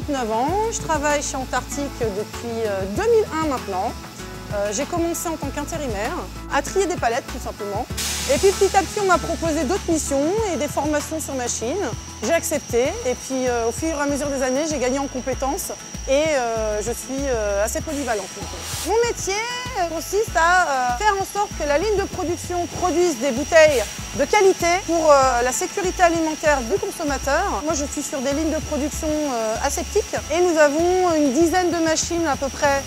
29 ans, je travaille chez Antarctique depuis 2001 maintenant. J'ai commencé en tant qu'intérimaire, à trier des palettes tout simplement. Et puis petit à petit on m'a proposé d'autres missions et des formations sur machine. J'ai accepté et puis au fur et à mesure des années j'ai gagné en compétences et je suis assez polyvalente. Mon métier consiste à faire en sorte que la ligne de production produise des bouteilles de qualité pour la sécurité alimentaire du consommateur. Moi je suis sur des lignes de production aseptiques et nous avons une dizaine de machines à peu près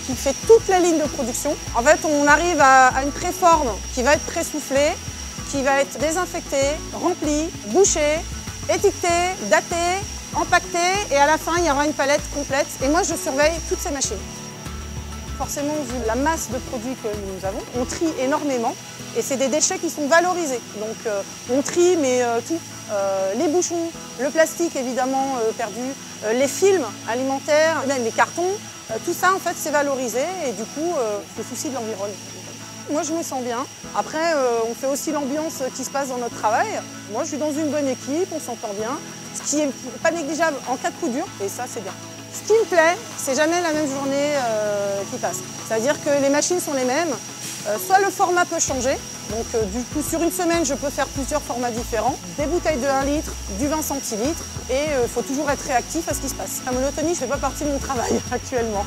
qui fait toute la ligne de production. En fait, on arrive à une préforme qui va être pressoufflée, qui va être désinfectée, remplie, bouchée, étiquetée, datée, empaquetée et à la fin, il y aura une palette complète. Et moi, je surveille toutes ces machines. Forcément, vu la masse de produits que nous avons, on trie énormément et c'est des déchets qui sont valorisés. Donc, on trie, mais tout. Les bouchons, le plastique évidemment perdu, les films alimentaires, même les cartons, tout ça en fait c'est valorisé et du coup le souci de l'environnement. Moi je me sens bien. Après on fait aussi l'ambiance qui se passe dans notre travail. Moi je suis dans une bonne équipe, on s'entend bien, ce qui n'est pas négligeable en cas de coup dur et ça c'est bien. Ce qui me plaît, c'est jamais la même journée qui passe. C'est-à-dire que les machines sont les mêmes, soit le format peut changer, donc du coup sur une semaine je peux faire plusieurs formats différents, des bouteilles de 1 litre, du 20 centilitres et il faut toujours être réactif à ce qui se passe. La monotonie ne fait pas partie de mon travail actuellement.